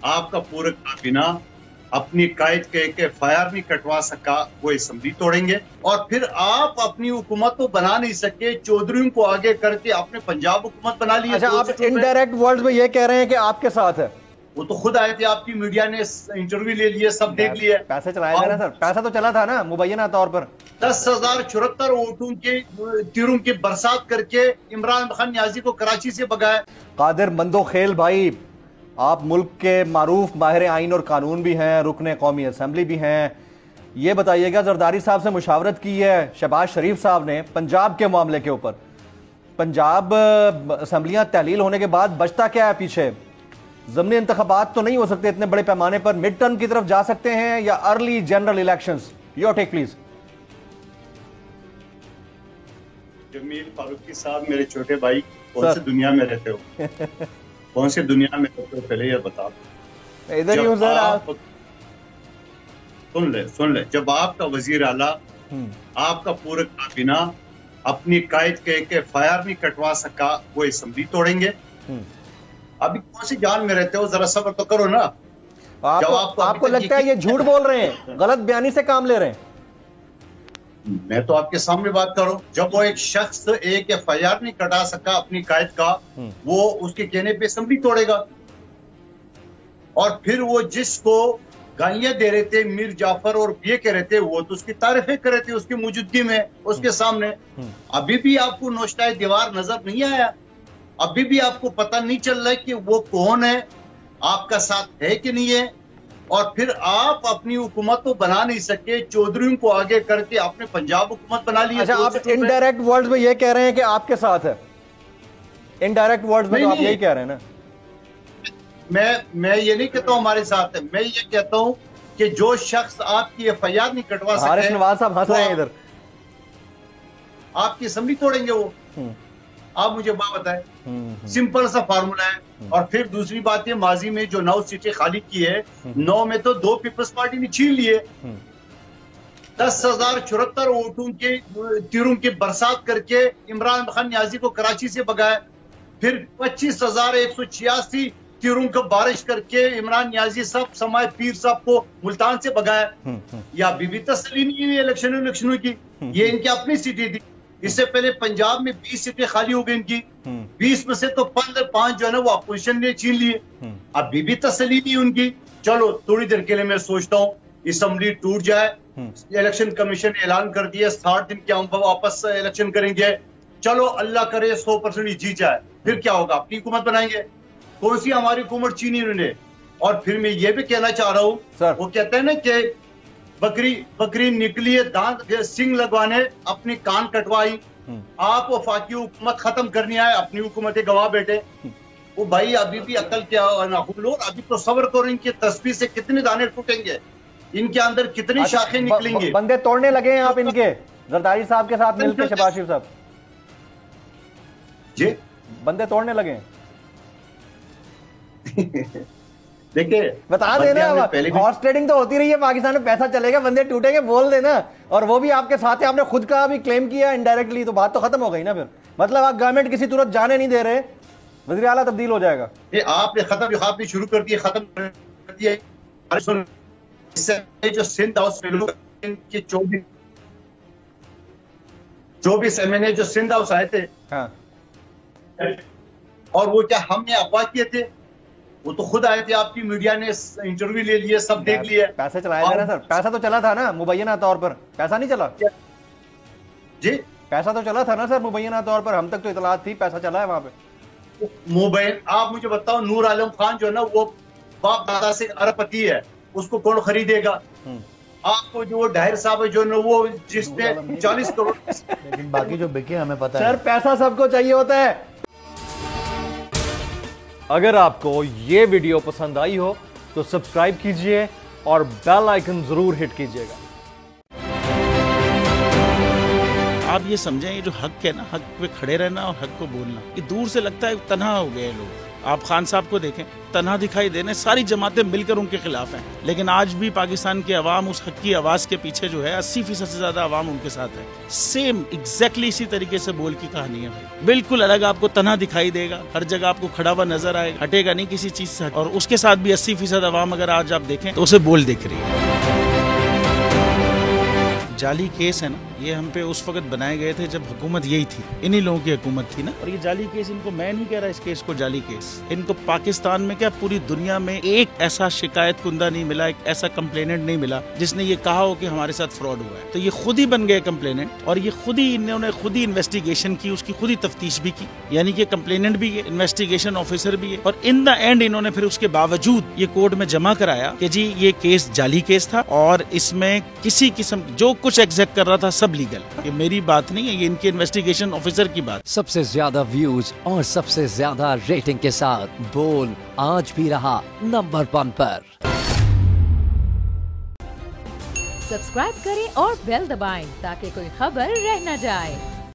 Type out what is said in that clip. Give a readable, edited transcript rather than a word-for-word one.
आपका पूरा काबीना अपनी कायद के एक FIR नहीं कटवा सका, वो असेंबली तोड़ेंगे। और फिर आप अपनी हुकूमत को बना नहीं सके, चौधरी को आगे करके आपने पंजाब हुकूमत बना ली। अच्छा, आप इनडायरेक्ट वर्ड्स में ये कह रहे हैं कि आपके साथ है? वो तो खुद आए थे, आपकी मीडिया ने इंटरव्यू ले लिए, सब देख लिया। पैसे चलाए थे ना सर, पैसा तो चला था ना मुबैना तौर पर। 10,074 वोटों के तीरों की बरसात करके इमरान खान नियाजी को कराची से भगाया। कादिर मंदो खेल भाई, आप मुल्क के मारूफ माहिर आइन और कानून भी हैं, रुकने कौमी असम्बली भी हैं। ये बताइएगा, जरदारी साहब से मुशावरत की है शहबाज शरीफ साहब ने पंजाब के मामले के ऊपर। पंजाब असम्बलियाँ तहलील होने के बाद बचता क्या है पीछे? ज़मनी इंतखाबात तो नहीं हो सकते इतने बड़े पैमाने पर, मिड टर्म की तरफ जा सकते हैं या early general elections? Your take please. Jamil Farooqui साहब, मेरे छोटे भाई, कौन सी दुनिया में रहते हो? कौन सी दुनिया में रहते हो, पहले ये बता दो। इधर ही हूं सर। आप सुन ले, जब आपका वजीर आला, आपका पूरा काबीना अपनी कायद के एक FIR नहीं कटवा सका, वो असेंबली तोड़ेंगे। अभी कौन सी जान में रहते हो, जरा सब्र तो करो ना। आपको लगता है ये झूठ बोल रहे हैं, गलत बयानी से काम ले रहे हैं? मैं तो आपके सामने बात करूं। जब वो एक शख्स एक FIR नहीं कटा सका अपनी कायद का, वो उसके कहने पे असेंबली तोड़ेगा। और फिर वो जिसको गालियां दे रहे थे, मीर जाफर और ये कह रहे थे, वो तो उसकी तारीफें कर रहे थे उसकी मौजूदगी में, उसके सामने। अभी भी आपको नौशाए दीवार नजर नहीं आया? अभी भी आपको पता नहीं चल रहा है कि वो कौन है, आपका साथ है कि नहीं है? और फिर आप अपनी हुकूमत को बना नहीं सके, चौधरी को आगे करके आपने पंजाब हुकूमत बना ली। अच्छा, आप इनडायरेक्ट वर्ड्स में ये कह रहे हैं कि आपके साथ है? इनडायरेक्ट वर्ड्स में तो आप यही कह रहे हैं ना? मैं ये नहीं कहता हूं हमारे साथ है, मैं ये कहता हूं कि जो शख्स आपकी FIR नहीं कटवा सके। हारिस नवाज साहब हंस रहे हैं इधर। आपकी असेंबली तोड़ेंगे वो। आप मुझे बात बताएं, सिंपल सा फार्मूला है। और फिर दूसरी बात है, माजी में जो 9 सीटें खाली की है, 9 में तो 2 पीपल्स पार्टी ने छीन लिए। 10,074 वोटों के तीरों की बरसात करके इमरान खान नियाजी को कराची से भगाया। फिर 25,186 तीरों का बारिश करके इमरान नियाजी साहब समाए पीर साहब को मुल्तान से भगाया। या अभी भी तसल्ली नहीं हुई इलेक्शनों की। ये इनकी अपनी सीटें थी। इससे पहले पंजाब में 20 सीटें खाली हो गई इनकी। 20 में से तो 5 जो है ना वो अपोजिशन ने छीन लिए। अभी भी तसल्ली नहीं उनकी। चलो थोड़ी देर के लिए मैं सोचता हूँ असेंबली टूट जाए। इलेक्शन कमीशन ने ऐलान कर दिया 60 दिन के हम वापस इलेक्शन करेंगे। चलो अल्लाह करे 100% जीत जाए, फिर क्या होगा? अपनी हुकूमत बनाएंगे। कौन सी हमारी हुकूमत छीनी उन्होंने? और फिर मैं ये भी कहना चाह रहा हूँ, वो कहते हैं ना कि बकरी निकली है दांत सिंग लगवाने, अपनी कान कटवाई। आप वफाकी हुकूमत खत्म करनी आए, अपनी हुकूमत गवाह बैठे। वो भाई अभी भी अकल क्या नाखुल हो, अभी तो सब्र करो। इनकी तस्वीर से कितने दाने टूटेंगे, इनके अंदर कितनी शाखें निकलेंगी। बंदे तोड़ने लगे हैं आप इनके, जरदारी साहब के साथ मिलकर शहबाज शरीफ साहब जी बंदे तोड़ने लगे हैं। देखिए बता देना, हॉर्स ट्रेडिंग तो होती रही है पाकिस्तान में, पैसा चलेगा, बंदे टूटेंगे, बोल देना। और वो भी आपके साथ है, आपने खुद का भी क्लेम किया इनडायरेक्टली, तो बात तो खत्म हो गई ना। फिर मतलब आप गवर्नमेंट किसी तुरंत जाने नहीं दे रहे, वज़ीर आला तब्दील हो जाएगा। आपने खत्म शुरू कर दिया, खत्म कर दिया। जो सिंध हाउस में लोग 24 MNA जो सिंध हाउस आए थे, हाँ। और वो क्या हमने अफवाह किए थे? वो तो खुद आए थे, आपकी मीडिया ने इंटरव्यू ले लिए, सब देख लिए। पैसे चलाए थे ना सर, पैसा तो चला था ना मुबैना तौर पर, पैसा नहीं चला जी? पैसा तो चला था ना सर मुबैना तौर पर, हम तक तो इतलात थी, पैसा चला है वहां पे। मोबाइल आप मुझे बताओ, नूर आलम खान जो है ना वो बाप दादा से अरबपति है, उसको कौन खरीदेगा? आपको जो डाहिर साहब है जो ना वो जिसने 40 करोड़, लेकिन बाकी जो बिके हमें पता है। सर पैसा सबको चाहिए होता है। अगर आपको ये वीडियो पसंद आई हो तो सब्सक्राइब कीजिए और बेल आइकन जरूर हिट कीजिएगा। आप ये समझें, ये जो हक है ना, हक पे खड़े रहना और हक को बोलना, ये दूर से लगता है तन्हा हो गए लोग। आप खान साहब को देखें, तन्हा दिखाई देने, सारी जमातें मिलकर उनके खिलाफ हैं, लेकिन आज भी पाकिस्तान की आवाम उस हक की आवाज के पीछे जो है 80% से ज्यादा आवाम उनके साथ है। सेम एग्जैक्टली इसी तरीके से बोल की कहानी है भाई, बिल्कुल अलग आपको तन्हा दिखाई देगा, हर जगह आपको खड़ा हुआ नजर आएगा, हटेगा नहीं किसी चीज से, और उसके साथ भी 80% आवाम अगर आज आप देखें तो उसे बोल दिख रही है। जाली केस है ना, ये हम पे उस वक्त बनाए गए थे जब हुकूमत यही थी, इन्हीं लोगों की हुकूमत थी ना, और ये जाली केस, इनको मैं नहीं कह रहा इस केस को जाली केस, इनको पाकिस्तान में क्या पूरी दुनिया में एक ऐसा शिकायत कुंदा नहीं मिला, एक ऐसा कंप्लेनेंट नहीं मिला जिसने ये कहा हो कि हमारे साथ फ्रॉड हुआ है। तो ये खुद ही बन गए कंप्लेनेंट, और ये खुद ही इन्होंने खुद ही इन्वेस्टिगेशन की, उसकी खुद ही तफ्तीश भी की, यानी कि कंप्लेनेंट भी है, इन्वेस्टिगेशन ऑफिसर भी है, और इन द एंड इन्होंने फिर उसके बावजूद ये कोर्ट में जमा कराया कि जी ये केस जाली केस था और इसमें किसी किस्म जो कुछ एग्जैक्ट कर रहा था सब लीगल। ये मेरी बात नहीं है, ये इनके इन्वेस्टिगेशन ऑफिसर की बात। सबसे ज्यादा व्यूज और सबसे ज्यादा रेटिंग के साथ बोल आज भी रहा नंबर 1 पर। सब्सक्राइब करें और बेल दबाएं ताकि कोई खबर रह न जाए।